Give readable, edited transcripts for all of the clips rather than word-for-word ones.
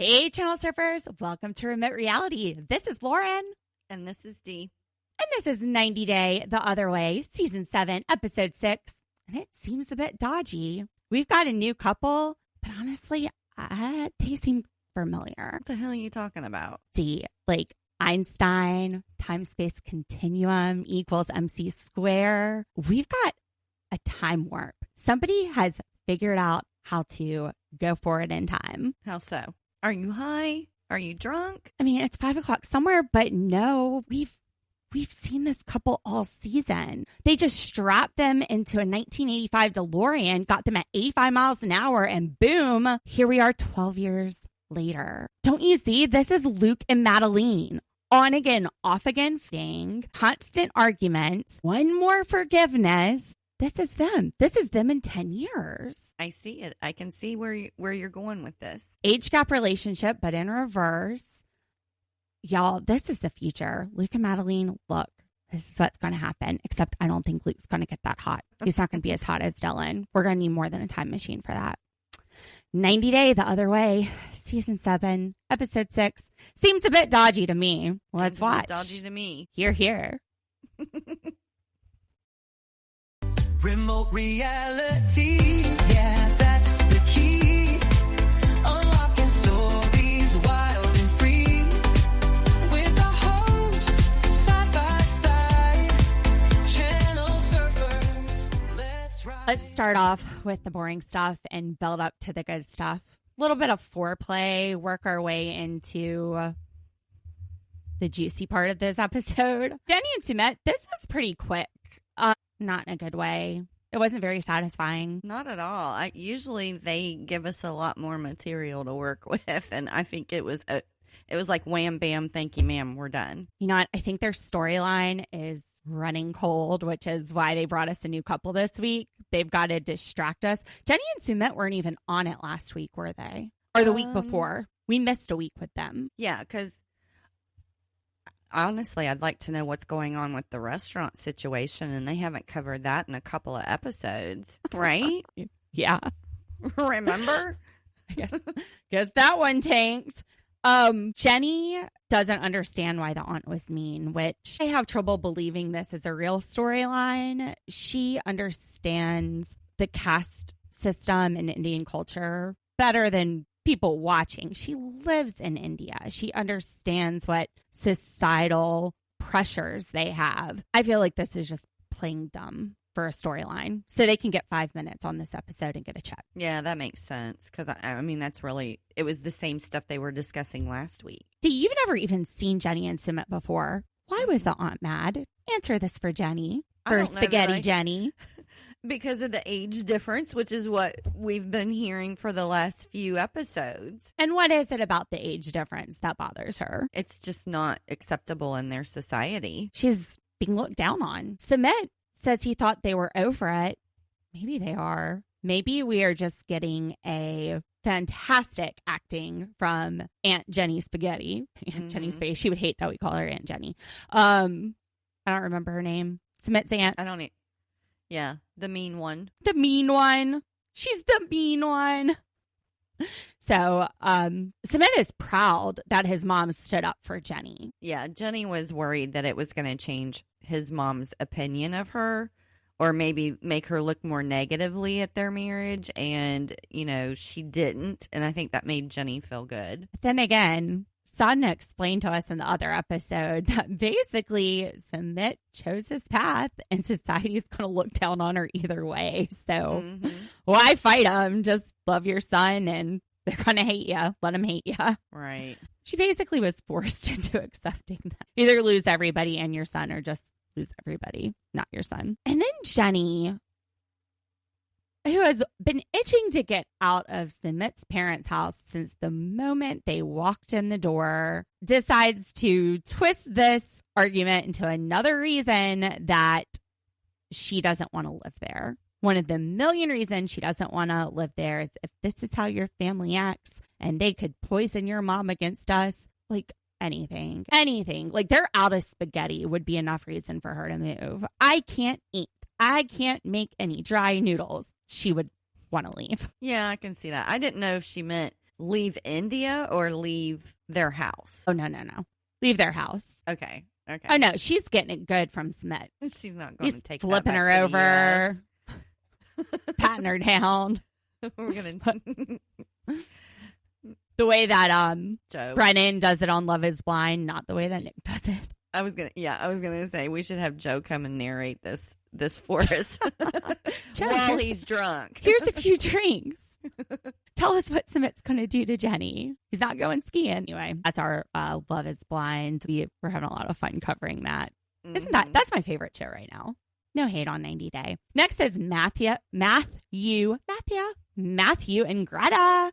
Hey, Channel Surfers. Welcome to Remote Reality. This is Lauren. And this is Dee. And this is 90 Day The Other Way, Season 7, Episode 6. And it seems a bit dodgy. We've got a new couple, but honestly, they seem familiar. What the hell are you talking about? Dee, like Einstein, time-space continuum equals MC square. We've got a time warp. Somebody has figured out how to go forward in time. How so? Are you high? Are you drunk? I mean, it's 5 o'clock somewhere, but no, we've seen this couple all season. They just strapped them into a 1985 DeLorean, got them at 85 miles an hour, and boom, here we are 12 years later. Don't you see? This is Luke and Madeline. On again, off again thing, constant arguments, one more forgiveness. This is them. This is them in 10 years. I see it. I can see where you're going with this. Age gap relationship, but in reverse. Y'all, this is the future. Luke and Madeline, look, this is what's going to happen. Except I don't think Luke's going to get that hot. He's not going to be as hot as Dylan. We're going to need more than a time machine for that. 90 Day The Other Way, Season 7, Episode 6. Seems a bit dodgy to me. Let's watch. Dodgy to me. Here. Remote reality, yeah, that's the key. Unlocking stories wild and free. With the host, side by side. Channel surfers, let's ride. Let's start off with the boring stuff and build up to the good stuff. A little bit of foreplay, work our way into the juicy part of this episode. Jenny and Sumit, this was pretty quick. Not in a good way. It wasn't very satisfying. Not at all. Usually they give us a lot more material to work with, and I think it was like wham bam, thank you ma'am, we're done. You know what? I think their storyline is running cold, which is why they brought us a new couple this week. They've got to distract us. Jenny and Sumit weren't even on it last week, were they? Or the week before. We missed a week with them. Yeah, because honestly, I'd like to know what's going on with the restaurant situation, and they haven't covered that in a couple of episodes, right? Yeah. Remember? I guess that one tanked. Jenny doesn't understand why the aunt was mean, which I have trouble believing this is a real storyline. She understands the caste system and Indian culture better than people watching. She lives in India. She understands what societal pressures they have. I feel like this is just playing dumb for a storyline so they can get 5 minutes on this episode and get a check. Yeah, that makes sense because I mean it was the same stuff they were discussing last week. You've never even seen Jenny and Sumit before. Why was the aunt mad? Answer this for Jenny. For Spaghetti Jenny. Because of the age difference, which is what we've been hearing for the last few episodes. And what is it about the age difference that bothers her? It's just not acceptable in their society. She's being looked down on. Sumit says he thought they were over it. Maybe they are. Maybe we are just getting a fantastic acting from Aunt Jenny Spaghetti. Aunt Jenny's face. She would hate that we call her Aunt Jenny. I don't remember her name. Sumit's aunt. Yeah, the mean one. The mean one. She's the mean one. So, Sumit is proud that his mom stood up for Jenny. Yeah, Jenny was worried that it was going to change his mom's opinion of her or maybe make her look more negatively at their marriage. And, she didn't. And I think that made Jenny feel good. Then again, Sadhna explained to us in the other episode that basically Sumit chose his path and society's going to look down on her either way. So why fight them? Just love your son and they're going to hate you. Let them hate you. Right. She basically was forced into accepting that. Either lose everybody and your son or just lose everybody, not your son. And then Jenny, who has been itching to get out of Sumit's parents' house since the moment they walked in the door, decides to twist this argument into another reason that she doesn't want to live there. One of the million reasons she doesn't want to live there is if this is how your family acts and they could poison your mom against us, like anything. Like they're out of spaghetti would be enough reason for her to move. I can't eat. I can't make any dry noodles. She would want to leave. Yeah, I can see that. I didn't know if she meant leave India or leave their house? Oh, no. Leave their house. Okay. Oh, no. She's getting it good from Sumit. She's not going to He's take flipping that her back over, to the patting her down. US. We're going to... The way that Joe. Brennan does it on Love is Blind, not the way that Nick does it. I was gonna say we should have Joe come and narrate this for us Joe, while he's drunk. Here's a few drinks. Tell us what Sumit's going to do to Jenny. He's not going skiing. Anyway, that's our Love is Blind. We're having a lot of fun covering that. Isn't that's my favorite show right now. No hate on 90 Day. Next is Matthew, and Greta.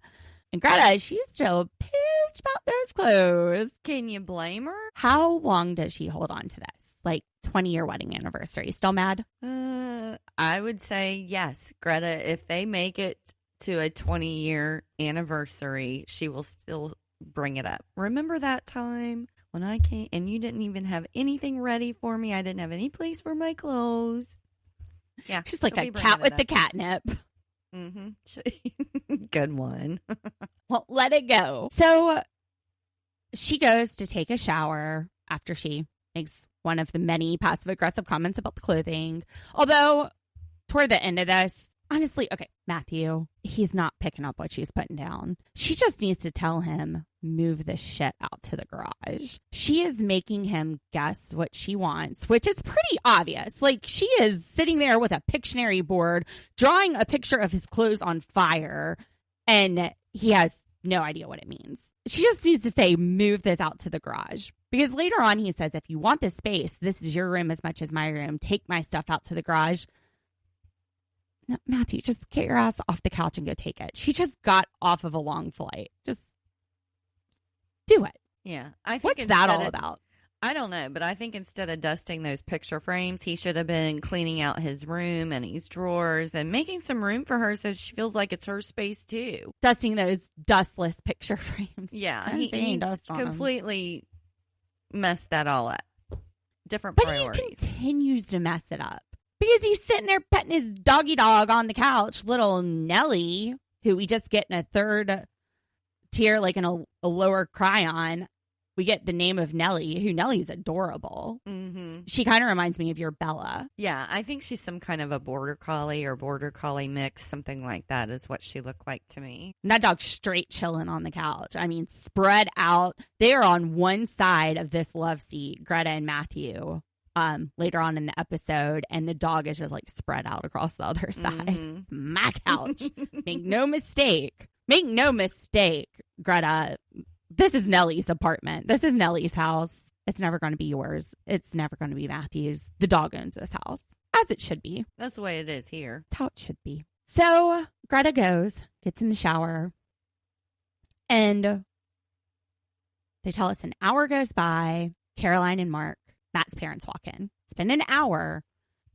And Greta, she's still pissed about those clothes. Can you blame her? How long does she hold on to this? Like 20-year wedding anniversary. Still mad? I would say yes. Greta, if they make it to a 20-year anniversary, she will still bring it up. Remember that time when I came and you didn't even have anything ready for me? I didn't have any place for my clothes. Yeah. She's like a cat with the catnip. Mm-hmm. Good one. Well, let it go. So she goes to take a shower after she makes one of the many passive-aggressive comments about the clothing. Although, toward the end of this, honestly, okay, Matthew, he's not picking up what she's putting down. She just needs to tell him, move the shit out to the garage. She is making him guess what she wants, which is pretty obvious. Like, she is sitting there with a Pictionary board, drawing a picture of his clothes on fire, and he has no idea what it means. She just needs to say, move this out to the garage. Because later on, he says, if you want this space, this is your room as much as my room. Take my stuff out to the garage. No, Matthew, just get your ass off the couch and go take it. She just got off of a long flight. Just do it. Yeah. I think What's that all about? I don't know, but I think instead of dusting those picture frames, he should have been cleaning out his room and his drawers and making some room for her so she feels like it's her space too. Dusting those dustless picture frames. Yeah. He completely messed that all up. Different but priorities. He continues to mess it up. Because he's sitting there petting his doggy dog on the couch, little Nellie, who we just get in a third tier, like in a lower cryon. We get the name of Nellie, who Nellie's adorable. Mm-hmm. She kind of reminds me of your Bella. Yeah, I think she's some kind of a border collie or border collie mix, something like that is what she looked like to me. And that dog's straight chilling on the couch. I mean, spread out. They are on one side of this love seat, Greta and Matthew. Later on in the episode, and the dog is just like spread out across the other side. Mm-hmm. My couch. Make no mistake, Greta. This is Nellie's apartment. This is Nellie's house. It's never going to be yours. It's never going to be Matthew's. The dog owns this house, as it should be. That's the way it is here. That's how it should be. So Greta gets in the shower, and they tell us an hour goes by. Caroline and Mark, Matt's parents, walk in. It's been an hour.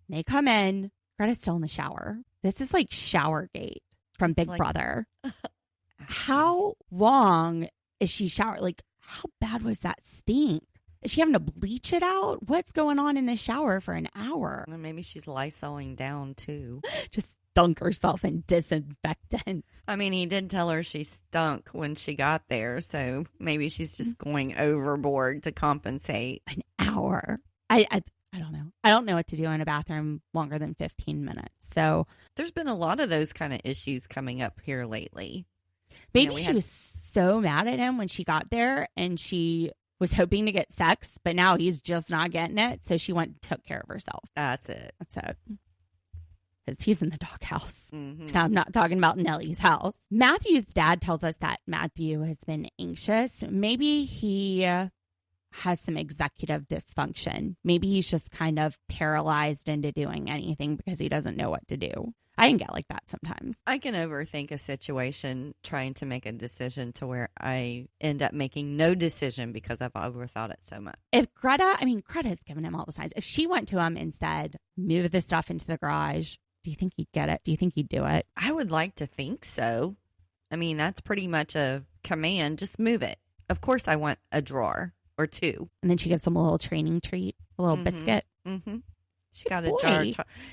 They come in. Greta's still in the shower. This is like Showergate from Big Brother. How long is she showered? Like, how bad was that stink? Is she having to bleach it out? What's going on in the shower for an hour? Well, maybe she's Lysoling down, too. Just dunk herself in disinfectant. I mean, he did tell her she stunk when she got there, so maybe she's just going overboard to compensate. An hour. I don't know. I don't know what to do in a bathroom longer than 15 minutes. So there's been a lot of those kind of issues coming up here lately. Maybe she was so mad at him when she got there and she was hoping to get sex, but now he's just not getting it. So she went and took care of herself. That's it. Because he's in the doghouse. Mm-hmm. And I'm not talking about Nellie's house. Matthew's dad tells us that Matthew has been anxious. Maybe he has some executive dysfunction. Maybe he's just kind of paralyzed into doing anything because he doesn't know what to do. I can get like that sometimes. I can overthink a situation trying to make a decision to where I end up making no decision because I've overthought it so much. If Greta's given him all the signs. If she went to him and said, move this stuff into the garage, do you think he'd get it? Do you think he'd do it? I would like to think so. I mean, that's pretty much a command. Just move it. Of course, I want a drawer or two. And then she gives him a little training treat, a little biscuit. Mm-hmm. She's got a jar.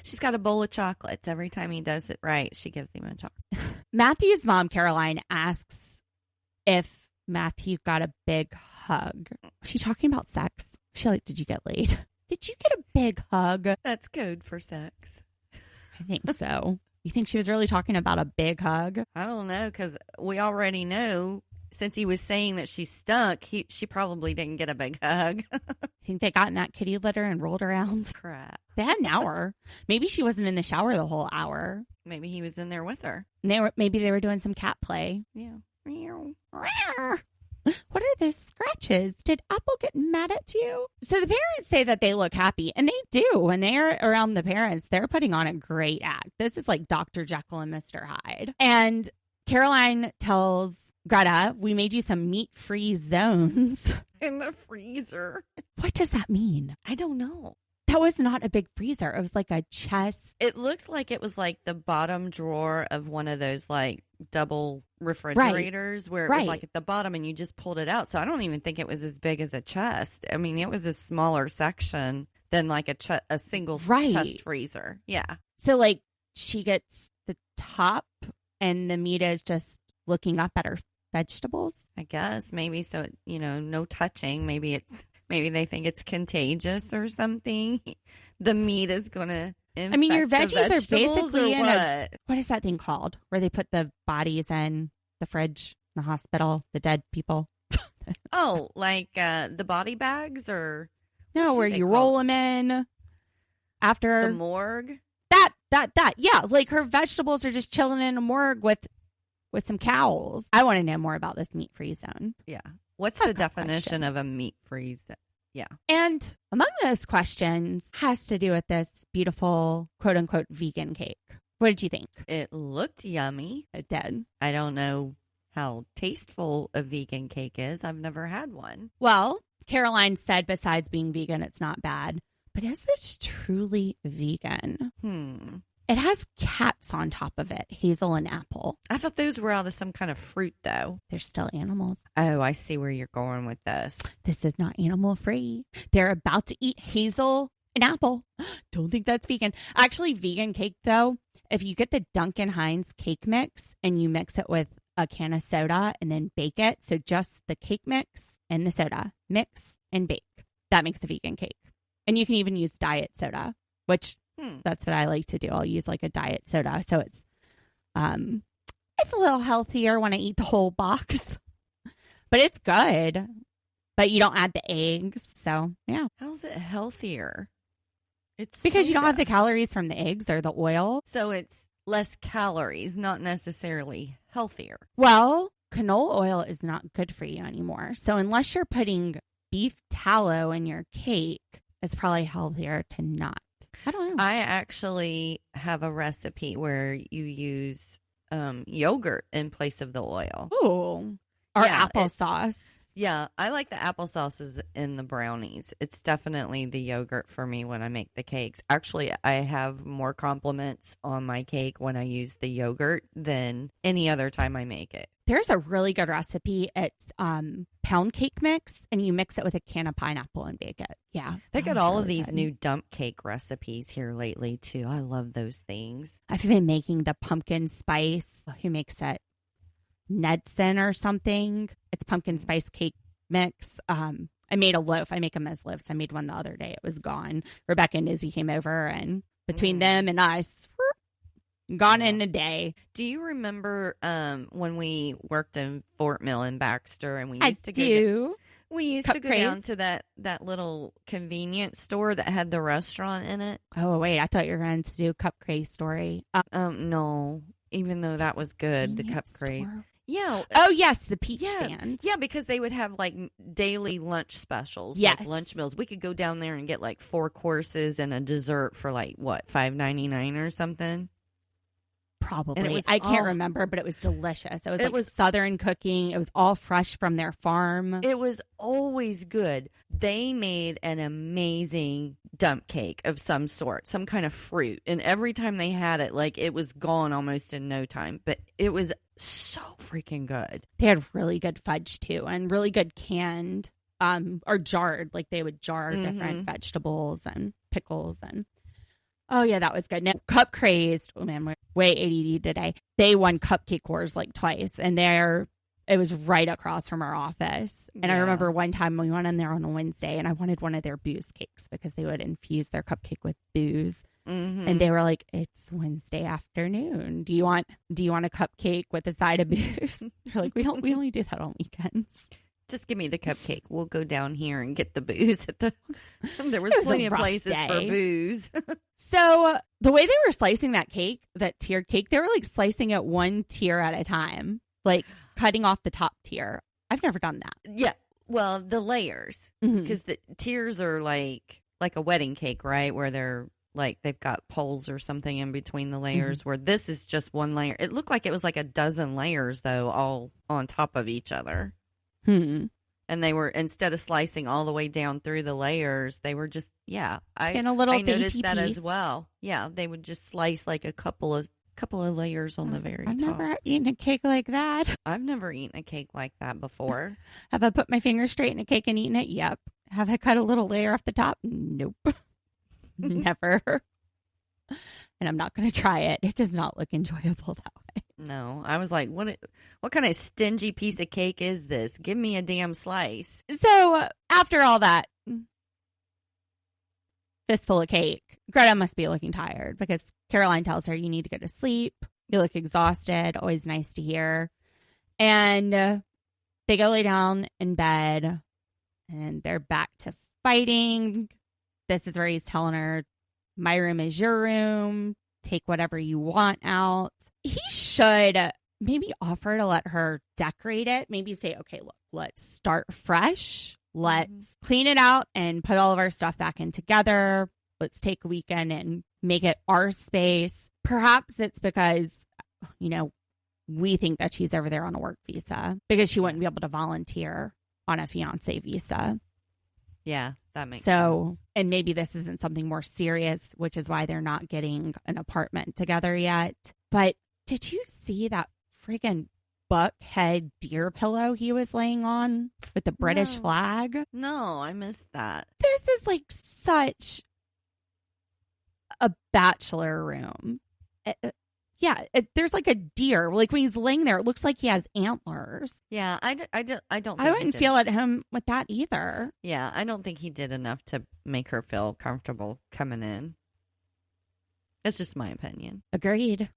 She's got a bowl of chocolates. Every time he does it right, she gives him a chocolate. Matthew's mom, Caroline, asks if Matthew got a big hug. Was she talking about sex? She like, did you get laid? Did you get a big hug? That's code for sex. I think so. You think she was really talking about a big hug? I don't know, because we already know, since he was saying that she stunk, she probably didn't get a big hug. Think they got in that kitty litter and rolled around? Crap. They had an hour. Maybe she wasn't in the shower the whole hour. Maybe he was in there with her. And maybe they were doing some cat play. Yeah. Meow. What are those scratches? Did Apple get mad at you? So the parents say that they look happy, and they do. When they're around the parents, they're putting on a great act. This is like Dr. Jekyll and Mr. Hyde. And Caroline tells Greta, we made you some meat-free zones. In the freezer. What does that mean? I don't know. That was not a big freezer. It was like a chest. It looked like it was like the bottom drawer of one of those like double refrigerators where it was like at the bottom and you just pulled it out. So I don't even think it was as big as a chest. I mean, it was a smaller section than like a single chest freezer. Yeah. So like she gets the top and the meat is just looking up at her vegetables. I guess maybe so, no touching. Maybe they think it's contagious or something. The meat is going to infect your veggies are basically in what is that thing called? Where they put the bodies in the fridge, the hospital, the dead people. Oh, like the body bags or? No, where you roll them in after. The morgue? That. Yeah, like her vegetables are just chilling in a morgue with some cows. I want to know more about this meat-free zone. Yeah. What's the definition of a meat-free zone? Yeah. And among those questions has to do with this beautiful, quote-unquote, vegan cake. What did you think? It looked yummy. It did. I don't know how tasteful a vegan cake is. I've never had one. Well, Caroline said besides being vegan, it's not bad. But is this truly vegan? It has cats on top of it, hazel and apple. I thought those were out of some kind of fruit, though. They're still animals. Oh, I see where you're going with this. This is not animal free. They're about to eat hazel and apple. Don't think that's vegan. Actually, vegan cake, though, if you get the Duncan Hines cake mix and you mix it with a can of soda and then bake it, so just the cake mix and the soda, mix and bake, that makes a vegan cake. And you can even use diet soda, which... That's what I like to do. I'll use like a diet soda. So it's a little healthier when I eat the whole box. But it's good. But you don't add the eggs. So, yeah. How's it healthier? It's because you don't have the calories from the eggs or the oil. So it's less calories, not necessarily healthier. Well, canola oil is not good for you anymore. So unless you're putting beef tallow in your cake, it's probably healthier to not. I don't know. I actually have a recipe where you use yogurt in place of the oil. Ooh. Or applesauce. Yeah, I like the applesauces in the brownies. It's definitely the yogurt for me when I make the cakes. Actually, I have more compliments on my cake when I use the yogurt than any other time I make it. There's a really good recipe. It's pound cake mix, and you mix it with a can of pineapple and bake it. Yeah. They got all of these new dump cake recipes here lately, too. I love those things. I've been making the pumpkin spice. Who makes it? Nedson or something. It's pumpkin spice cake mix. I made a loaf. I make them as loaves. I made one the other day. It was gone. Rebecca and Izzy came over, and between them and us, gone in a day. Do you remember when we worked in Fort Mill in Baxter, and we used to go down to that little convenience store that had the restaurant in it? Oh wait, I thought you were going to do Cup Craze story. No, even though that was good, the Cup Craze. Yeah. Oh, yes, the peach stand. Yeah, because they would have like daily lunch specials. Yes. Like lunch meals. We could go down there and get like 4 courses and a dessert for like, what, $5.99 or something? Probably. I can't remember, but it was delicious. It was Southern cooking. It was all fresh from their farm. It was always good. They made an amazing dump cake of some sort, some kind of fruit. And every time they had it, like it was gone almost in no time. But it was so freaking good. They had really good fudge too, and really good canned or jarred. Like they would jar different vegetables and pickles and. Oh, yeah, that was good. Now, Cup Crazed, oh, man, we're way ADD today. They won Cupcake Wars like twice, and It was right across from our office. And I remember one time we went in there on a Wednesday and I wanted one of their booze cakes because they would infuse their cupcake with booze. Mm-hmm. And they were like, it's Wednesday afternoon. Do you want a cupcake with a side of booze? They're like, we only do that on weekends. Just give me the cupcake. We'll go down here and get the booze at the. There was It was plenty a of rough places day. for booze. So the way they were slicing that cake, that tiered cake, they were like slicing it one tier at a time, like cutting off the top tier. I've never done that. Yeah. Well, the layers, because the tiers are like a wedding cake, right? Where they're like they've got poles or something in between the layers. Where this is just one layer. It looked like it was like a dozen layers though, all on top of each other. And they were, instead of slicing all the way down through the layers, they were just, I noticed that piece. as well. Yeah, they would just slice like a couple of layers on the very I've top. never eaten a cake like that. I've never eaten a cake like that before. Have I put my finger straight in a cake and eaten it? Yep. Have I cut a little layer off the top? Nope. Never. And I'm not going to try it. It does not look enjoyable that way. No, I was like, what kind of stingy piece of cake is this? Give me a damn slice. So after all that fistful of cake, Greta must be looking tired because Caroline tells her you need to go to sleep. You look exhausted. Always nice to hear. And they go lay down in bed and they're back to fighting. This is where he's telling her, my room is your room. Take whatever you want out. He should maybe offer to let her decorate it. Maybe say, okay, look, let's start fresh. Let's clean it out and put all of our stuff back in together. Let's take a weekend and make it our space. Perhaps it's because, we think that she's over there on a work visa because she wouldn't be able to volunteer on a fiancé visa. Yeah, that makes sense. And maybe this isn't something more serious, which is why they're not getting an apartment together yet. But did you see that freaking buckhead deer pillow he was laying on with the British flag? No, I missed that. This is like such a bachelor room. There's like a deer. Like when he's laying there, it looks like he has antlers. Yeah, I don't. Think I wouldn't feel at home with that either. Yeah, I don't think he did enough to make her feel comfortable coming in. It's just my opinion. Agreed.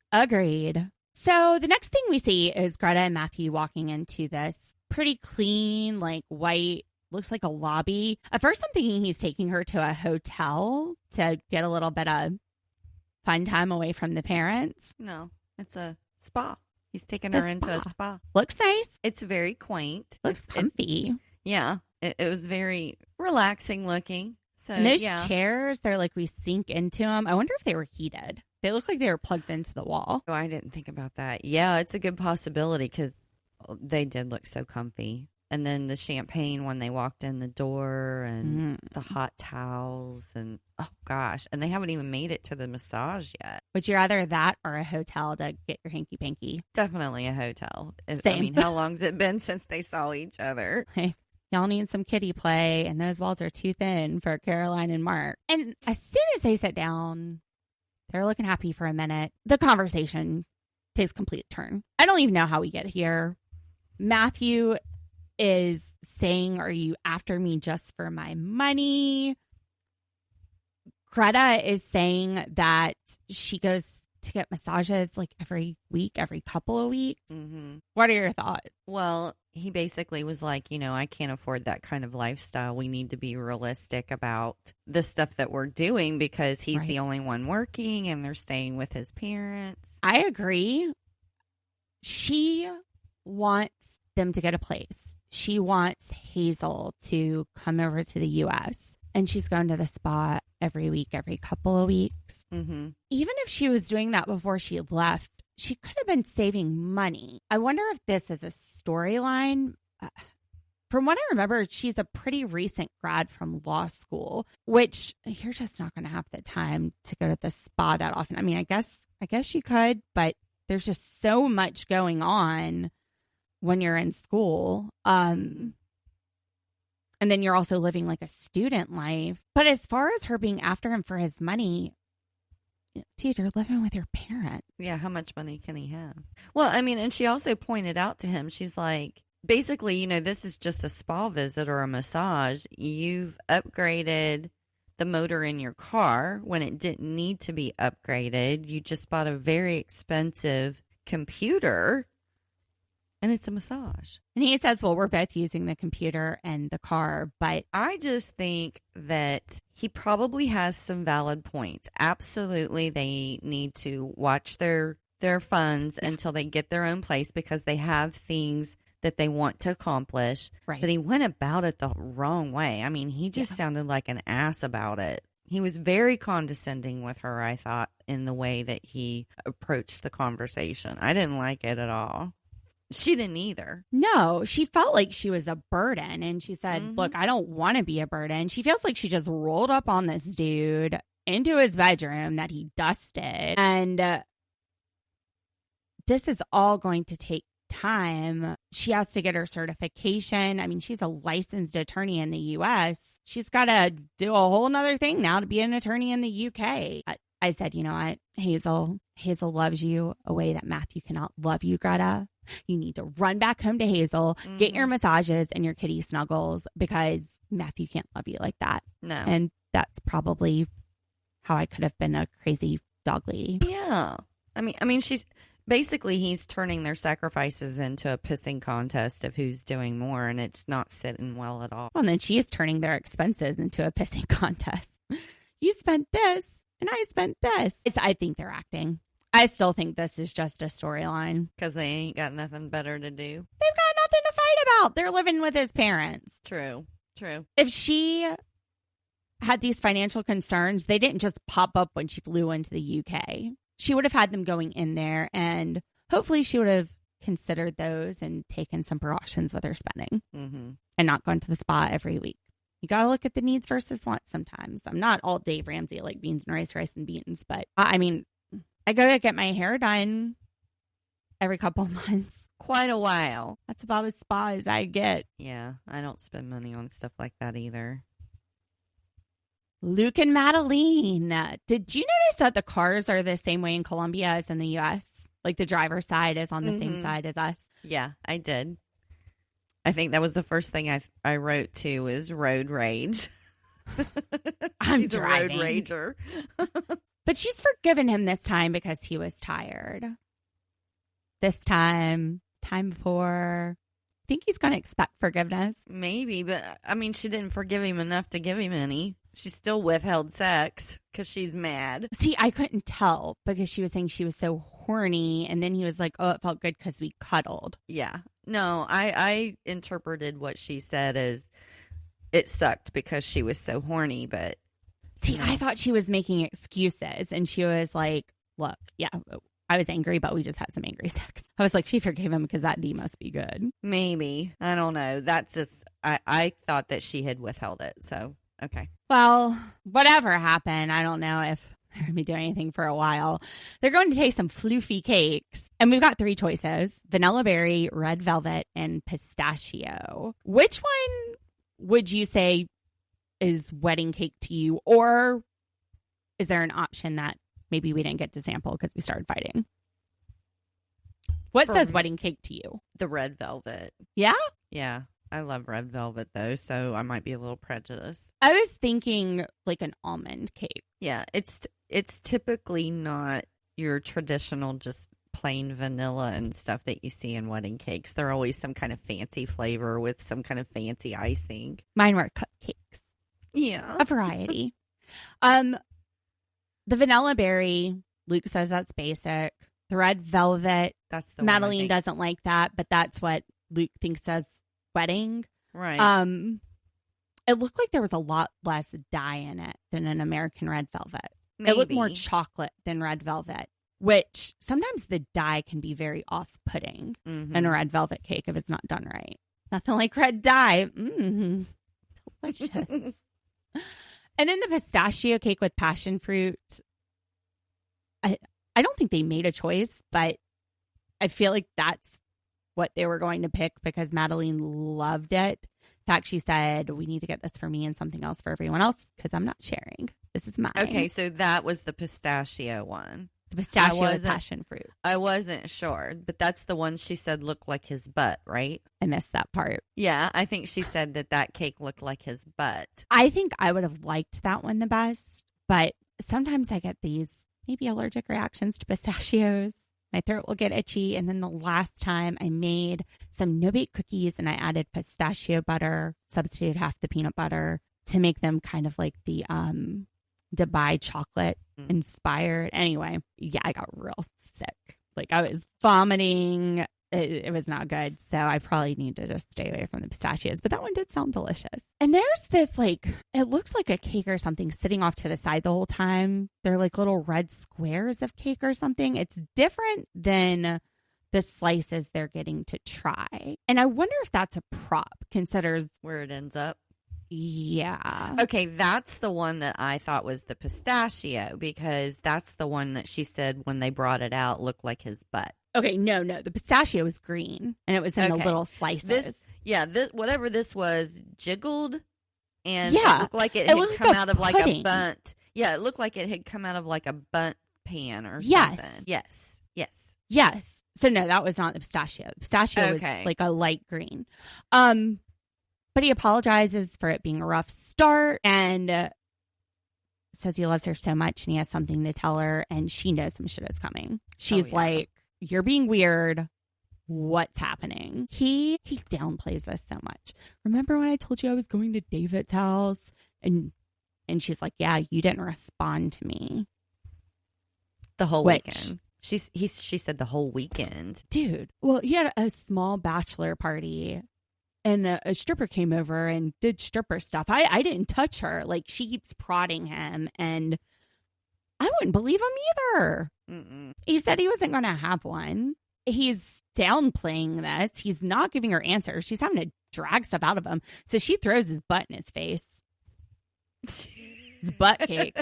So the next thing we see is Greta and Matthew walking into this pretty clean, like white, looks like a lobby. At first, I'm thinking he's taking her to a hotel to get a little bit of fun time away from the parents. No, it's a spa. He's taking her into a spa. Looks nice. It's very quaint. Looks comfy. It was very relaxing looking. So, and those chairs, they're like we sink into them. I wonder if they were heated. They look like they were plugged into the wall. Oh, I didn't think about that. Yeah, it's a good possibility because they did look so comfy. And then the champagne when they walked in the door and the hot towels and, oh, gosh. And they haven't even made it to the massage yet. Would you rather that or a hotel to get your hanky-panky? Definitely a hotel. Same. I mean, how long's it been since they saw each other? Hey, y'all need some kiddie play, and those walls are too thin for Caroline and Mark. And as soon as they sit down, they're looking happy for a minute. The conversation takes a complete turn. I don't even know how we get here. Matthew is saying, are you after me just for my money? Greta is saying that she goes to get massages like every week, every couple of weeks. Mm-hmm. What are your thoughts? Well, he basically was like, I can't afford that kind of lifestyle. We need to be realistic about the stuff that we're doing because he's the only one working and they're staying with his parents. I agree. She wants them to get a place. She wants Hazel to come over to the U.S. and she's going to the spa every week, every couple of weeks. Mm-hmm. Even if she was doing that before she left, she could have been saving money. I wonder if this is a storyline. From what I remember, she's a pretty recent grad from law school, which you're just not going to have the time to go to the spa that often. I mean, I guess you could, but there's just so much going on when you're in school. And then you're also living like a student life. But as far as her being after him for his money, dude, you're living with your parents. Yeah, how much money can he have? Well, I mean, and she also pointed out to him, she's like, basically, you know, this is just a spa visit or a massage. You've upgraded the motor in your car when it didn't need to be upgraded. You just bought a very expensive computer, and it's a massage. And he says, well, we're both using the computer and the car, but I just think that he probably has some valid points. Absolutely, they need to watch their funds until they get their own place because they have things that they want to accomplish. Right. But he went about it the wrong way. I mean, he just sounded like an ass about it. He was very condescending with her, I thought, in the way that he approached the conversation. I didn't like it at all. She didn't either. no, she felt like she was a burden. And she said, look, I don't want to be a burden. She feels like she just rolled up on this dude into his bedroom that he dusted. And this is all going to take time. She has to get her certification. I mean, she's a licensed attorney in the U.S. She's got to do a whole nother thing now to be an attorney in the U.K. I said, you know what, Hazel loves you a way that Matthew cannot love you, Greta. You need to run back home to Hazel, get your massages and your kitty snuggles because Matthew can't love you like that. No. And that's probably how I could have been a crazy dog lady. Yeah. I mean, she's basically he's turning their sacrifices into a pissing contest of who's doing more, and it's not sitting well at all. Well, and then she is turning their expenses into a pissing contest. You spent this, and I spent this. I think they're acting. I still think this is just a storyline. Because they ain't got nothing better to do. They've got nothing to fight about. They're living with his parents. True. If she had these financial concerns, they didn't just pop up when she flew into the UK. She would have had them going in there, and hopefully she would have considered those and taken some precautions with her spending and not gone to the spa every week. You got to look at the needs versus wants sometimes. I'm not all Dave Ramsey, like beans and rice and beans, but I mean, I go to get my hair done every couple months. Quite a while. That's about as spa as I get. Yeah, I don't spend money on stuff like that either. Luke and Madeline. Did you notice that the cars are the same way in Colombia as in the U.S.? Like the driver's side is on the same side as us? Yeah, I did. I think that was the first thing I wrote to is road rage. I'm She's driving. a road rager. But she's forgiven him this time because he was tired. This time before, I think he's going to expect forgiveness. Maybe, but I mean, she didn't forgive him enough to give him any. She still withheld sex because she's mad. See, I couldn't tell because she was saying she was so horny. And then he was like, oh, it felt good because we cuddled. Yeah. No, I interpreted what she said as it sucked because she was so horny, but. See, I thought she was making excuses. And she was like, look, yeah, I was angry, but we just had some angry sex. I was like, she forgave him because that D must be good. Maybe. I don't know. That's just, I thought that she had withheld it. So, okay. Well, whatever happened, I don't know if they're going to be doing anything for a while. They're going to taste some floofy cakes. And we've got 3 choices: vanilla berry, red velvet, and pistachio. Which one would you say is wedding cake to you? Or is there an option that maybe we didn't get to sample because we started fighting? What says wedding cake to you? The red velvet. Yeah? Yeah. I love red velvet, though, so I might be a little prejudiced. I was thinking like an almond cake. Yeah, it's typically not your traditional just plain vanilla and stuff that you see in wedding cakes. They're always some kind of fancy flavor with some kind of fancy icing. Mine were cupcakes. Yeah. A variety. The vanilla berry, Luke says that's basic. The red velvet, That's the Madeline one, doesn't like that, but that's what Luke thinks as wedding. Right. It looked like there was a lot less dye in it than an American red velvet. Maybe. It looked more chocolate than red velvet, which sometimes the dye can be very off-putting in a red velvet cake if it's not done right. Nothing like red dye. Delicious. And then the pistachio cake with passion fruit. I don't think they made a choice, but I feel like that's what they were going to pick because Madeline loved it. In fact, she said, we need to get this for me and something else for everyone else because I'm not sharing. This is mine. Okay, so that was the pistachio one. The pistachio is passion fruit. I wasn't sure, but that's the one she said looked like his butt, right? I missed that part. Yeah, I think she said that cake looked like his butt. I think I would have liked that one the best, but sometimes I get these maybe allergic reactions to pistachios. My throat will get itchy. And then the last time I made some no-bake cookies and I added pistachio butter, substituted half the peanut butter to make them kind of like the Dubai chocolate inspired. Anyway, yeah, I got real sick. Like I was vomiting. It was not good. So I probably need to just stay away from the pistachios. But that one did sound delicious. And there's this like, it looks like a cake or something sitting off to the side the whole time. They're like little red squares of cake or something. It's different than the slices they're getting to try. And I wonder if that's a prop, considers where it ends up. Yeah. Okay, that's the one that I thought was the pistachio because that's the one that she said when they brought it out looked like his butt. Okay, no. The pistachio was green and it was in the little slices. This whatever this was jiggled and yeah. It looked like it had come like out of like pudding. a bundt. Yeah, it looked like it had come out of like a bundt pan or Yes. something. Yes. So no, that was not the pistachio. The pistachio was like a light green. But he apologizes for it being a rough start and says he loves her so much and he has something to tell her and she knows some shit is coming. She's like, you're being weird. What's happening? He downplays this so much. Remember when I told you I was going to David's house? And she's like, yeah, you didn't respond to me. The whole weekend. She said the whole weekend. Dude, well, he had a small bachelor party. And a stripper came over and did stripper stuff. I didn't touch her. Like, she keeps prodding him. And I wouldn't believe him either. Mm-mm. He said he wasn't going to have one. He's downplaying this. He's not giving her answers. She's having to drag stuff out of him. So she throws his butt in his face. His butt cake.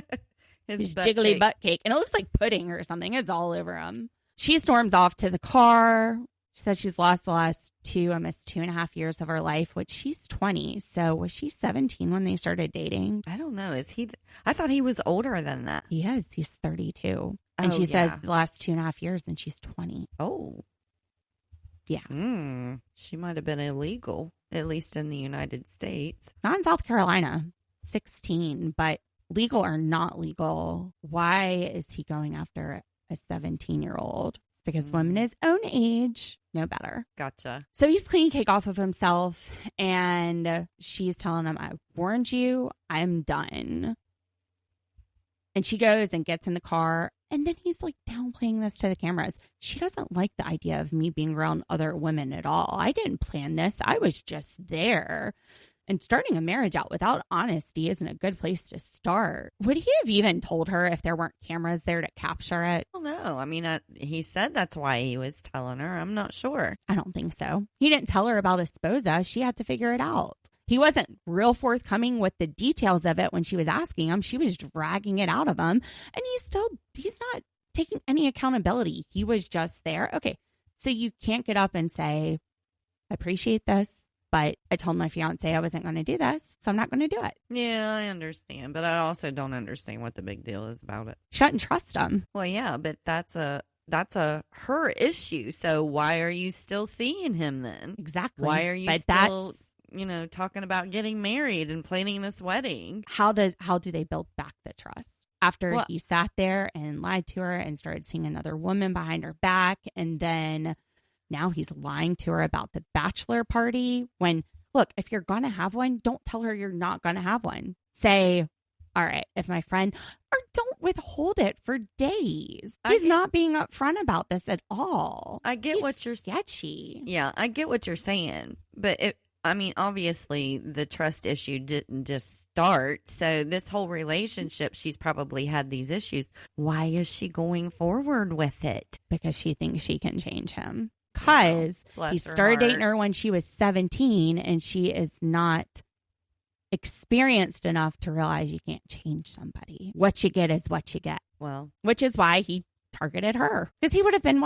his butt jiggly cake. butt cake. And it looks like pudding or something. It's all over him. She storms off to the car. She says she's lost the last almost 2.5 years of her life, which she's 20. So was she 17 when they started dating? I don't know. I thought he was older than that. He is. He's 32. And she says the last 2.5 years and she's 20. Oh. Yeah. She might have been illegal, at least in the United States. Not in South Carolina. 16. But legal or not legal, why is he going after a 17-year-old? Because women his own age know better. Gotcha. So he's cleaning cake off of himself, and she's telling him, I warned you, I'm done. And she goes and gets in the car, and then he's like downplaying this to the cameras. She doesn't like the idea of me being around other women at all. I didn't plan this. I was just there. And starting a marriage out without honesty isn't a good place to start. Would he have even told her if there weren't cameras there to capture it? Well, no. I mean, he said that's why he was telling her. I'm not sure. I don't think so. He didn't tell her about Esposa. She had to figure it out. He wasn't real forthcoming with the details of it when she was asking him. She was dragging it out of him. And he's not taking any accountability. He was just there. Okay, so you can't get up and say, I appreciate this, but I told my fiance I wasn't going to do this, so I'm not going to do it. Yeah, I understand. But I also don't understand what the big deal is about it. Shouldn't trust him. Well, yeah, but that's a her issue. So why are you still seeing him then? Exactly. Why are you but still, talking about getting married and planning this wedding? How do they build back the trust? After he sat there and lied to her and started seeing another woman behind her back, and then now he's lying to her about the bachelor party. When, look, if you're going to have one, don't tell her you're not going to have one. Say, all right, if my friend, or don't withhold it for days. He's not being upfront about this at all. I get He's what you're sketchy. Yeah, I get what you're saying. But obviously the trust issue didn't just start. So this whole relationship, she's probably had these issues. Why is she going forward with it? Because she thinks she can change him. Because he started heart. dating her when she was 17 and she is not experienced enough to realize you can't change somebody. What you get is what you get. Well, which is why he targeted her. Because he would have been,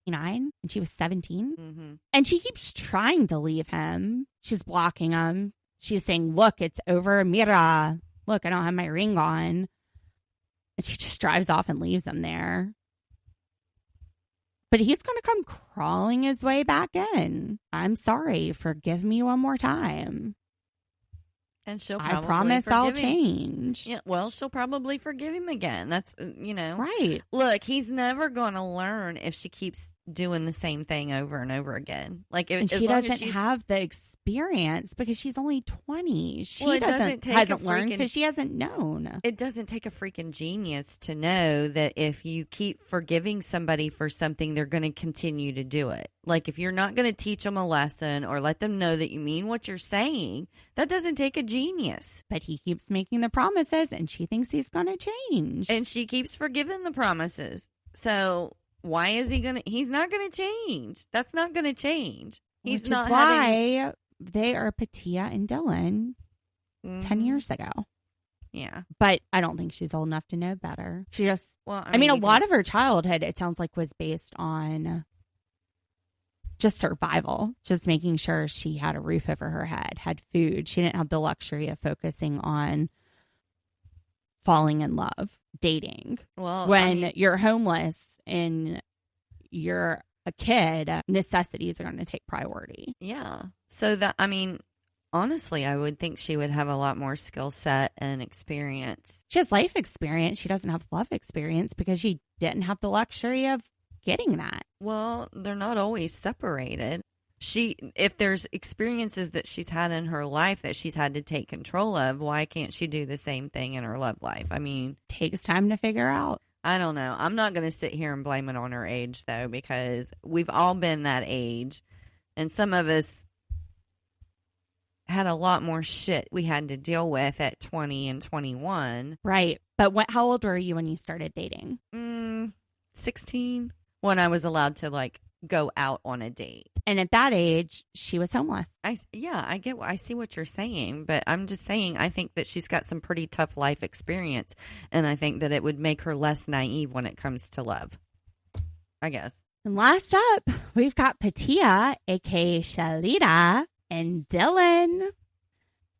9? And she was 17? Mm-hmm. And she keeps trying to leave him. She's blocking him. She's saying, look, it's over. Mira. Look, I don't have my ring on. And she just drives off and leaves him there. But he's going to come crawling his way back in. I'm sorry. Forgive me one more time. And she'll I probably promise I'll forgive him. change. Yeah, well, she'll probably forgive him again. That's, Right. Look, he's never going to learn if she keeps doing the same thing over and over again. Like, And she doesn't have the experience because she's only 20. She Well, it hasn't learned because she hasn't known. It doesn't take a freaking genius to know that if you keep forgiving somebody for something, they're going to continue to do it. Like, if you're not going to teach them a lesson or let them know that you mean what you're saying, that doesn't take a genius. But he keeps making the promises and she thinks he's going to change. And she keeps forgiving the promises. So why is he's not going to change. That's not going to change. He's Which not is why they are Pattia and Dylan 10 years ago. Yeah. But I don't think she's old enough to know better. She just, Well, I mean a lot of her childhood, it sounds like, was based on just survival, just making sure she had a roof over her head, had food. She didn't have the luxury of focusing on falling in love, dating. Well, When you're homeless and you're a kid, necessities are going to take priority. Yeah. So honestly, I would think she would have a lot more skill set and experience. She has life experience. She doesn't have love experience because she didn't have the luxury of getting that. Well, they're not always separated. If there's experiences that she's had in her life that she's had to take control of, why can't she do the same thing in her love life? I mean, Takes time to figure out. I don't know. I'm not going to sit here and blame it on her age, though, because we've all been that age. And some of us had a lot more shit we had to deal with at 20 and 21. Right. But how old were you when you started dating? 16. When I was allowed to, go out on a date. And at that age, she was homeless. I see what you're saying, but I'm just saying I think that she's got some pretty tough life experience, and I think that it would make her less naive when it comes to love. I guess. And last up, we've got Patia, aka Shalita, and Dylan.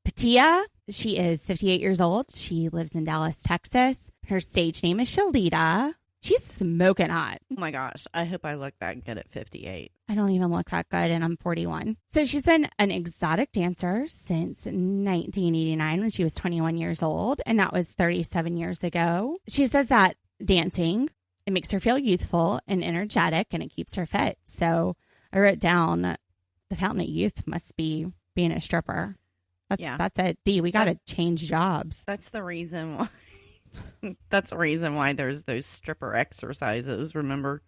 Patia, she is 58 years old. She lives in Dallas, Texas. Her stage name is Shalita. She's smoking hot. Oh my gosh. I hope I look that good at 58. I don't even look that good, and I'm 41. So she's been an exotic dancer since 1989 when she was 21 years old, and that was 37 years ago. She says that dancing, it makes her feel youthful and energetic, and it keeps her fit. So I wrote down that the fountain of youth must be being a stripper. That's it. D, we got to change jobs. That's the reason why. That's the reason why there's those stripper exercises. Remember,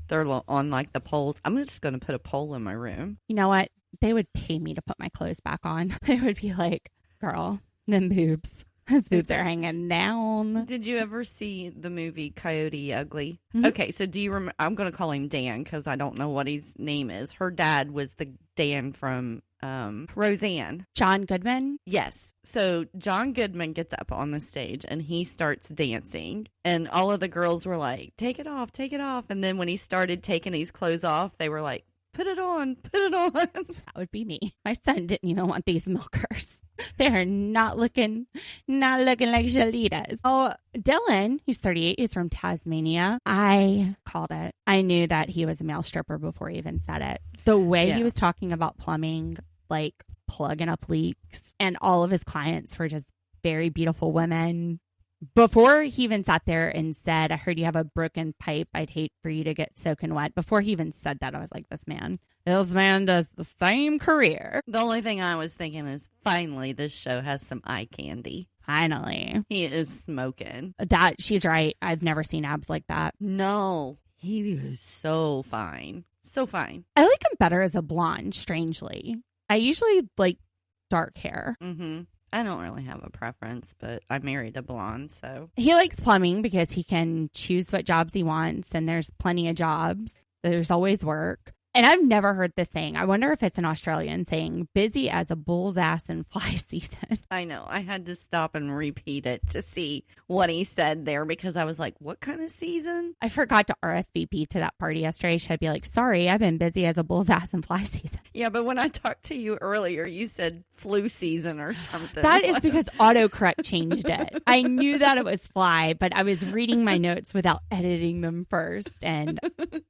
they're on the poles. I'm just going to put a pole in my room. You know what? They would pay me to put my clothes back on. They would be like, girl, them boobs. Those boobs are hanging down. Did you ever see the movie Coyote Ugly? Mm-hmm. Okay, so do you remember? I'm going to call him Dan because I don't know what his name is. Her dad was the Dan from Roseanne. John Goodman? Yes. So John Goodman gets up on the stage and he starts dancing. And all of the girls were like, take it off, take it off. And then when he started taking his clothes off, they were like, put it on, put it on. That would be me. My son didn't even want these milkers. They're not looking like Shalitas. Oh, Dylan, he's 38. He's from Tasmania. I called it. I knew that he was a male stripper before he even said it. The way he was talking about plumbing, like plugging up leaks, and all of his clients were just very beautiful women. Before he even sat there and said, I heard you have a broken pipe. I'd hate for you to get soaking wet. Before he even said that, I was like, this man does the same career. The only thing I was thinking is, finally, this show has some eye candy. Finally. He is smoking. That, she's right. I've never seen abs like that. No, he is so fine. So fine. I like him better as a blonde, strangely. I usually like dark hair. Mm-hmm. I don't really have a preference, but I married a blonde, so. He likes plumbing because he can choose what jobs he wants, and there's plenty of jobs. There's always work. And I've never heard this saying. I wonder if it's an Australian saying, busy as a bull's ass in fly season. I know. I had to stop and repeat it to see what he said there because I was like, what kind of season? I forgot to RSVP to that party yesterday. Should I be like, sorry, I've been busy as a bull's ass in fly season. Yeah, but when I talked to you earlier, you said flu season or something. That is because autocorrect changed it. I knew that it was fly, but I was reading my notes without editing them first. And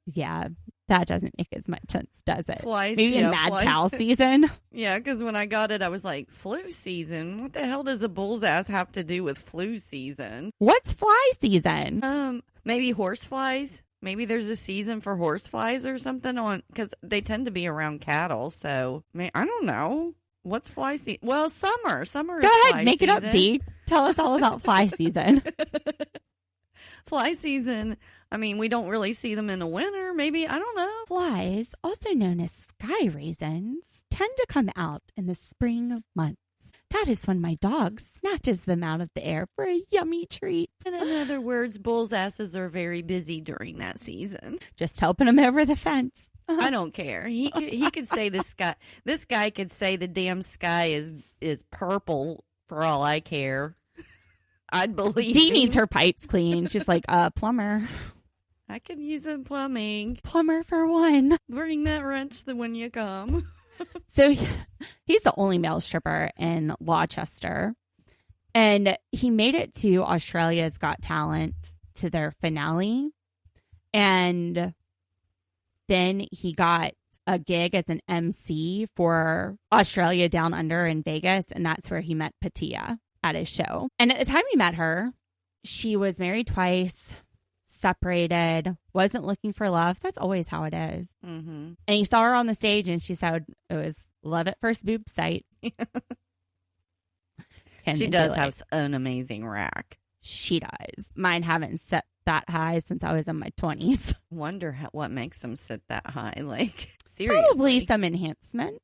yeah, that doesn't make as much sense, does it? Flies, Maybe in mad cow season. Yeah, because when I got it, I was like, flu season? What the hell does a bull's ass have to do with flu season? What's fly season? Maybe horse flies. Maybe there's a season for horse flies or something on, because they tend to be around cattle. So, I don't know. What's fly season? Well, summer. Summer Go is ahead, fly make season. it up, Dee. Tell us all about fly season. Fly season. I mean, we don't really see them in the winter. Maybe, I don't know. Flies, also known as sky raisins, tend to come out in the spring months. That is when my dog snatches them out of the air for a yummy treat. And in other words, bull's asses are very busy during that season. Just helping them over the fence. I don't care. He could say the sky. This guy could say the damn sky is purple for all I care. I'd believe. Dee him. needs her pipes cleaned. She's like, plumber. I could use some plumbing. Plumber for one. Bring that wrench when you come. So he's the only male stripper in Rochester. And he made it to Australia's Got Talent to their finale. And then he got a gig as an MC for Australia Down Under in Vegas. And that's where he met Patia at his show. And at the time he met her, she was married twice, separated, wasn't looking for love. That's always how it is. Mm-hmm. And he saw her on the stage and she said it was love at first boob sight. She does have an amazing rack. She does. Mine haven't set that high since I was in my 20s. Wonder what makes them sit that high. Like, seriously. Probably some enhancements.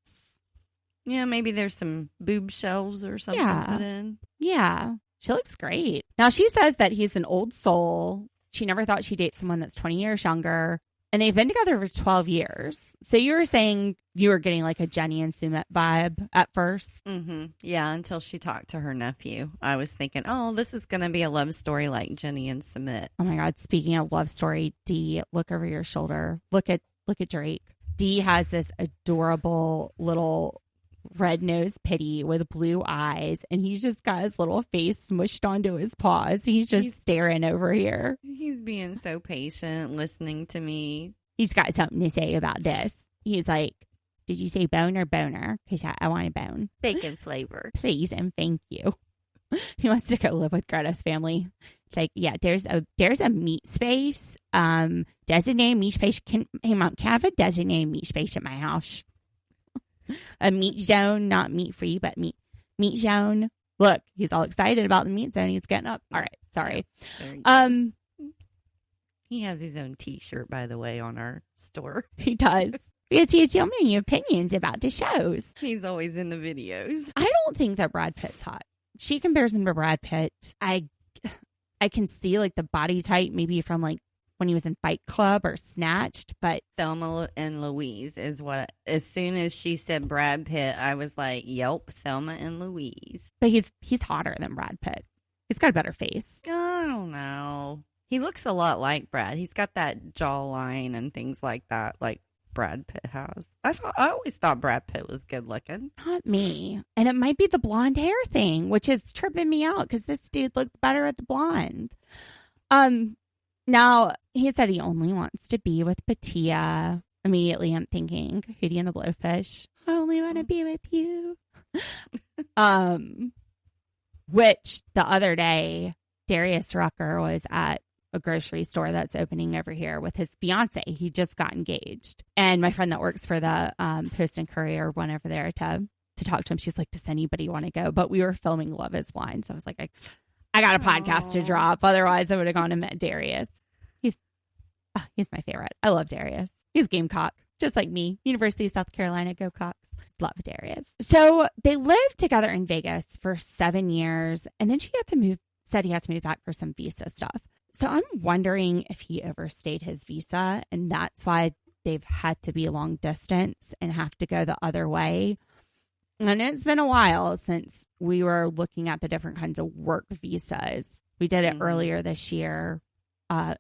Yeah, maybe there's some boob shelves or something put in. Yeah. She looks great. Now, she says that he's an old soul. She never thought she'd date someone that's 20 years younger. And they've been together for 12 years. So you were saying you were getting like a Jenny and Sumit vibe at first? Mm-hmm. Yeah, until she talked to her nephew. I was thinking, oh, this is going to be a love story like Jenny and Sumit. Oh my God. Speaking of love story, Dee, look over your shoulder. Look at Drake. Dee has this adorable little red-nosed pitty with blue eyes, and he's just got his little face smushed onto his paws. He's just staring over here. He's being so patient, listening to me. He's got something to say about this. He's like, did you say bone or boner? Because I want a bone. Bacon flavor. Please and thank you. He wants to go live with Greta's family. It's like, yeah, there's a meat space. Designated meat space. Hey, Mom, can I have a designated meat space at my house? A meat zone, not meat free, but meat zone. Look, he's all excited about the meat zone. He's getting up. All right, sorry. He has his own T-shirt, by the way, on our store. He does. Because he has so many opinions about the shows. He's always in the videos. I don't think that Brad Pitt's hot. She compares him to Brad Pitt. I can see like the body type maybe from like when he was in Fight Club or Snatched, but Thelma and Louise is what, as soon as she said Brad Pitt, I was like, yep, Thelma and Louise. But he's hotter than Brad Pitt. He's got a better face. I don't know. He looks a lot like Brad. He's got that jawline and things like that, like Brad Pitt has. I always thought Brad Pitt was good looking. Not me. And it might be the blonde hair thing, which is tripping me out because this dude looks better at the blonde. Now, he said he only wants to be with Patia. Immediately, I'm thinking, Hootie and the Blowfish. I only want to be with you. Which the other day, Darius Rucker was at a grocery store that's opening over here with his fiance. He just got engaged. And my friend that works for the Post and Courier went over there to talk to him. She's like, does anybody want to go? But we were filming Love is Blind. So I was like, I got a podcast to drop. Otherwise, I would have gone and met Darius. He's my favorite. I love Darius. He's Gamecock, just like me. University of South Carolina, go Cox. Love Darius. So they lived together in Vegas for 7 years. And then said he had to move back for some visa stuff. So I'm wondering if he overstayed his visa. And that's why they've had to be long distance and have to go the other way. And it's been a while since we were looking at the different kinds of work visas. We did it earlier this year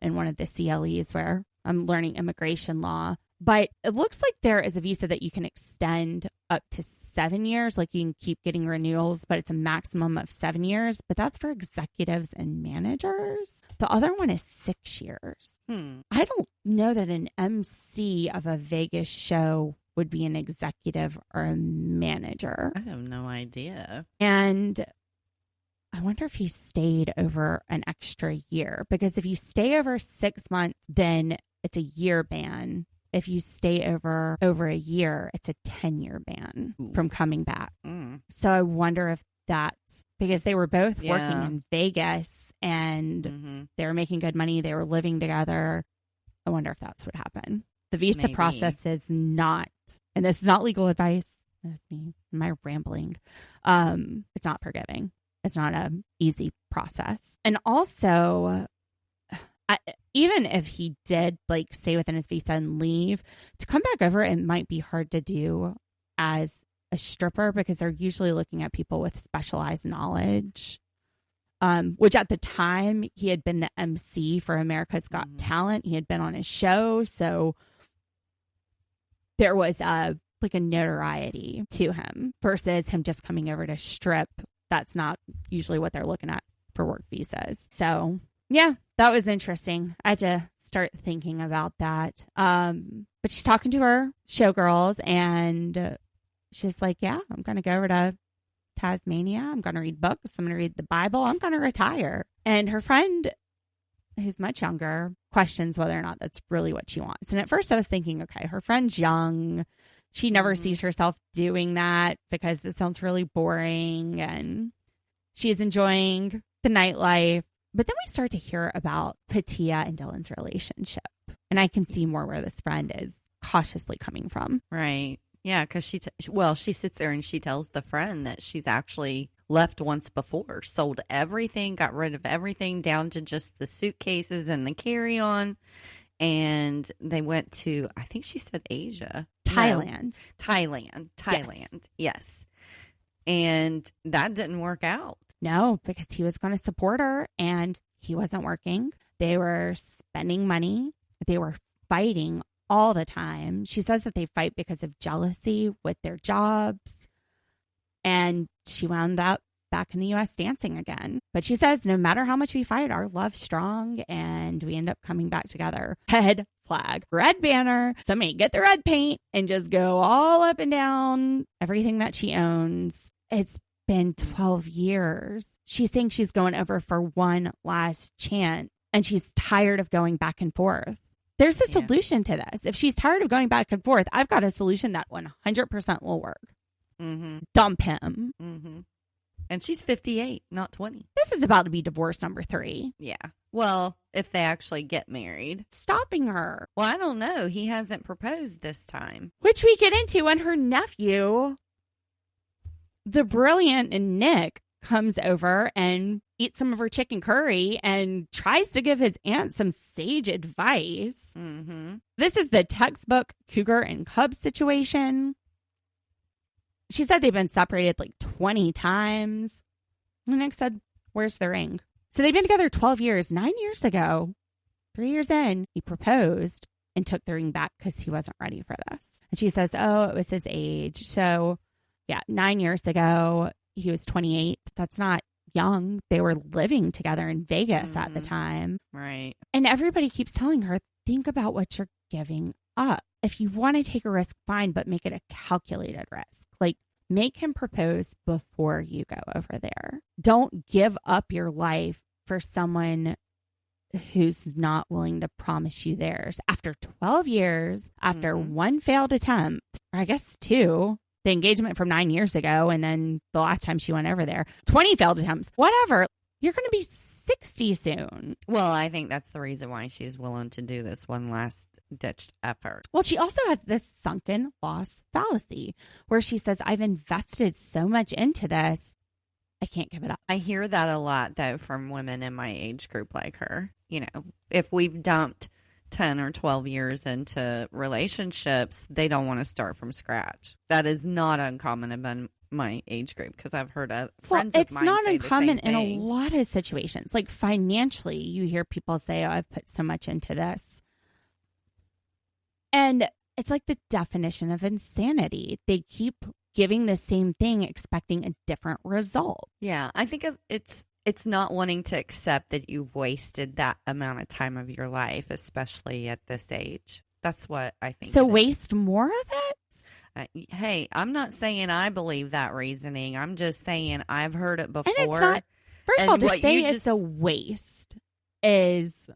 in one of the CLEs where I'm learning immigration law. But it looks like there is a visa that you can extend up to 7 years. Like you can keep getting renewals, but it's a maximum of 7 years. But that's for executives and managers. The other one is 6 years. I don't know that an MC of a Vegas show would be an executive or a manager. I have no idea. And I wonder if he stayed over an extra year. Because if you stay over 6 months, then it's a year ban. If you stay over a year, it's a 10-year ban from coming back. So I wonder if that's because they were both working in Vegas and they were making good money. They were living together. I wonder if that's what happened. The visa process is not, and this is not legal advice. That's me. Am I rambling? It's not forgiving. It's not an easy process. And also, even if he did like stay within his visa and leave, to come back over, it might be hard to do as a stripper because they're usually looking at people with specialized knowledge. Which at the time he had been the MC for America's Got Talent. He had been on his show. So there was a notoriety to him versus him just coming over to strip. That's not usually what they're looking at for work visas. So yeah, that was interesting. I had to start thinking about that. But she's talking to her showgirls and she's like, yeah, I'm going to go over to Tasmania. I'm going to read books. I'm going to read the Bible. I'm going to retire. And her friend, who's much younger, questions whether or not that's really what she wants. And at first I was thinking, okay, her friend's young. She never sees herself doing that because it sounds really boring and she's enjoying the nightlife. But then we start to hear about Pattiya and Dylan's relationship. And I can see more where this friend is cautiously coming from. Right. Yeah, because she sits there and she tells the friend that she's actually left once before, sold everything, got rid of everything down to just the suitcases and the carry-on. And they went to, I think she said Asia. Thailand. No, Thailand. Yes. And that didn't work out. No, because he was going to support her and he wasn't working. They were spending money. They were fighting all the time. She says that they fight because of jealousy with their jobs. And she wound up back in the U.S. dancing again. But she says no matter how much we fight, our love's strong and we end up coming back together. Red flag, red banner. Somebody get the red paint and just go all up and down everything that she owns. It's been 12 years. She's saying she's going over for one last chance and she's tired of going back and forth. There's a solution to this. If she's tired of going back and forth, I've got a solution that 100% will work. Dump him. And she's 58, not 20. This is about to be divorce number 3. Yeah. Well, if they actually get married. Stopping her. Well, I don't know. He hasn't proposed this time. Which we get into when her nephew, the brilliant Nick, comes over and eats some of her chicken curry and tries to give his aunt some sage advice. This is the textbook cougar and cub situation. She said they've been separated like 20 times. And Nick said, where's the ring? So they've been together 12 years. 9 years ago, 3 years in, he proposed and took the ring back because he wasn't ready for this. And she says, oh, it was his age. So yeah, 9 years ago, he was 28. That's not young. They were living together in Vegas at the time. Right. And everybody keeps telling her, think about what you're giving up. If you want to take a risk, fine, but make it a calculated risk. Like, make him propose before you go over there. Don't give up your life for someone who's not willing to promise you theirs. After 12 years, after one failed attempt, or I guess 2, the engagement from 9 years ago, and then the last time she went over there, 20 failed attempts, whatever. You're going to be 60 soon. Well, I think that's the reason why she's willing to do this one last ditched effort. Well, she also has this sunken loss fallacy where she says, I've invested so much into this, I can't give it up. I hear that a lot, though, from women in my age group like her. You know, if we've dumped 10 or 12 years into relationships, they don't want to start from scratch. That is not uncommon in my age group, because I've heard friends of mine say the same thing. It's not uncommon in a lot of situations. Like financially, you hear people say, oh, I've put so much into this. And it's like the definition of insanity. They keep giving the same thing, expecting a different result. Yeah, I think it's not wanting to accept that you've wasted that amount of time of your life, especially at this age. That's what I think. So waste more of it? Hey, I'm not saying I believe that reasoning. I'm just saying I've heard it before. And it's not, first of all, to say it's a waste is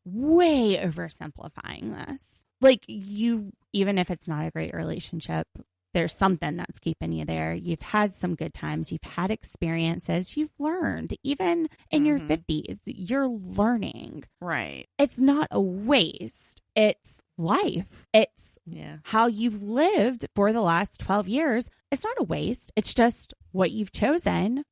way oversimplifying this. Like even if it's not a great relationship, there's something that's keeping you there. You've had some good times. You've had experiences. You've learned. Even in your 50s, you're learning. Right. It's not a waste. It's life. It's how you've lived for the last 12 years. It's not a waste. It's just what you've chosen.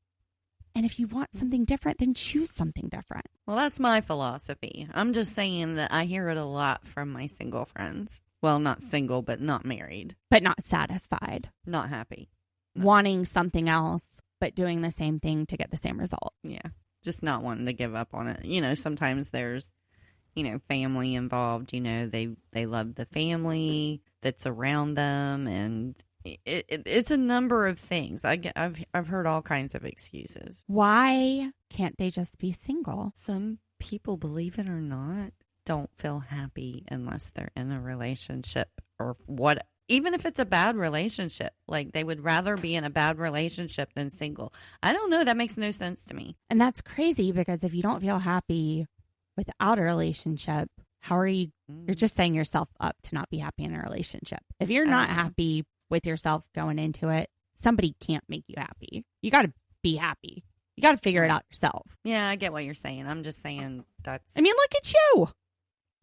And if you want something different, then choose something different. Well, that's my philosophy. I'm just saying that I hear it a lot from my single friends. Well, not single, but not married. But not satisfied. Not happy. No. Wanting something else, but doing the same thing to get the same result. Yeah. Just not wanting to give up on it. Sometimes there's, family involved. They love the family that's around them. And it's a number of things. I've heard all kinds of excuses. Why can't they just be single? Some people, believe it or not, don't feel happy unless they're in a relationship or what, even if it's a bad relationship. Like they would rather be in a bad relationship than single. I don't know. That makes no sense to me. And that's crazy, because if you don't feel happy without a relationship, how are you? You're just setting yourself up to not be happy in a relationship. If you're not happy with yourself going into it, somebody can't make you happy. You got to be happy. You got to figure it out yourself. Yeah, I get what you're saying. I'm just saying I mean, look at you.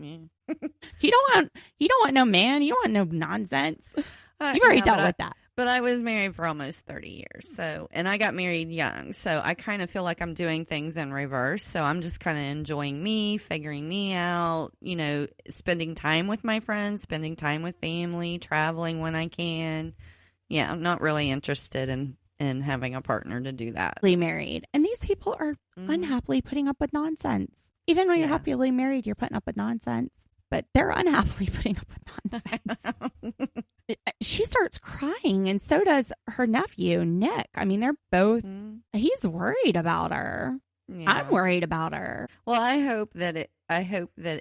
Yeah. You don't want no man. You don't want no nonsense. You've already dealt with that. But I was married for almost 30 years. And I got married young. So I kind of feel like I'm doing things in reverse. So I'm just kind of enjoying me, figuring me out, spending time with my friends, spending time with family, traveling when I can. Yeah, I'm not really interested in having a partner to do that. Married. And these people are unhappily putting up with nonsense. Even when you're happily married, you're putting up with nonsense. But they're unhappily putting up with nonsense. She starts crying, and so does her nephew, Nick. I mean, they're both, he's worried about her. Yeah. I'm worried about her. Well, I hope that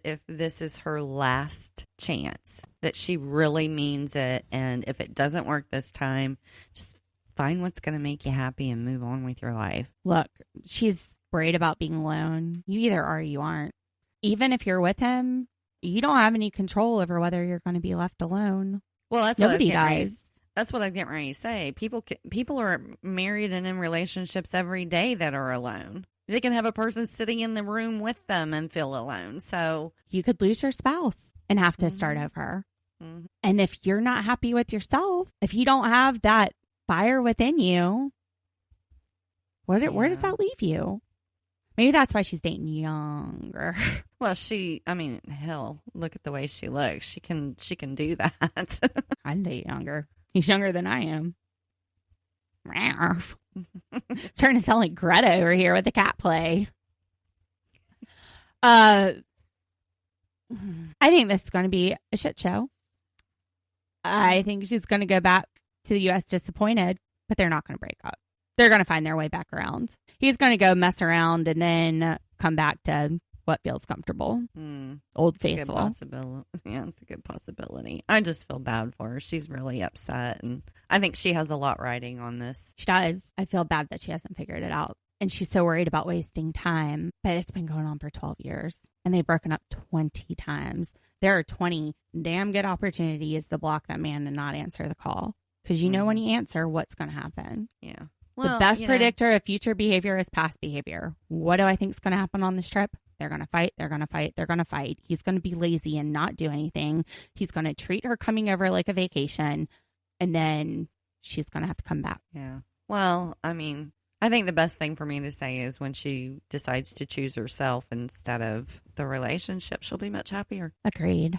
if this is her last chance, that she really means it. And if it doesn't work this time, just find what's going to make you happy and move on with your life. Look, she's worried about being alone. You either are or you aren't. Even if you're with him, you don't have any control over whether you're going to be left alone. Well, that's nobody does. That's what I get ready to say. People are married and in relationships every day that are alone. They can have a person sitting in the room with them and feel alone. So you could lose your spouse and have to start over. Mm-hmm. And if you're not happy with yourself, if you don't have that fire within you, where does that leave you? Maybe that's why she's dating younger. Well, hell, look at the way she looks. She can do that. I'd date younger. He's younger than I am. It's starting to sound like Greta over here with the cat play. I think this is going to be a shit show. I think she's going to go back to the U.S. disappointed, but they're not going to break up. They're going to find their way back around. He's going to go mess around and then come back to what feels comfortable. Old faithful. It's a good possibility. Yeah, it's a good possibility. I just feel bad for her. She's really upset. And I think she has a lot riding on this. She does. I feel bad that she hasn't figured it out. And she's so worried about wasting time. But it's been going on for 12 years. And they've broken up 20 times. There are 20 damn good opportunities to block that man and not answer the call. Because you know when you answer, what's going to happen. Yeah. Well, the best predictor of future behavior is past behavior. What do I think is going to happen on this trip? They're going to fight. They're going to fight. They're going to fight. He's going to be lazy and not do anything. He's going to treat her coming over like a vacation. And then she's going to have to come back. Yeah. Well, I mean, I think the best thing for me to say is when she decides to choose herself instead of the relationship, she'll be much happier. Agreed.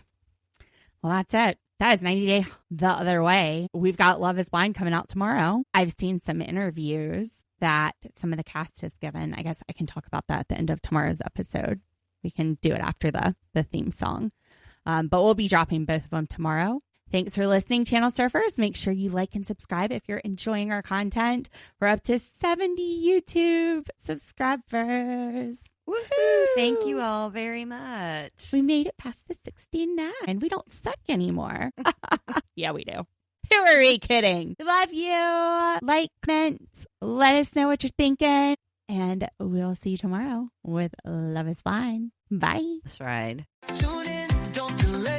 Well, that's it. That is 90 Day the Other Way. We've got Love is Blind coming out tomorrow. I've seen some interviews that some of the cast has given. I guess I can talk about that at the end of tomorrow's episode. We can do it after the theme song. But we'll be dropping both of them tomorrow. Thanks for listening, Channel Surfers. Make sure you like and subscribe if you're enjoying our content. We're up to 70 YouTube subscribers. Woohoo! Thank you all very much. We made it past the 69. We don't suck anymore. Yeah, we do. Who are we kidding? Love you. Like, comment, let us know what you're thinking. And we'll see you tomorrow with Love is Blind. Bye. That's right. Tune in, don't delay.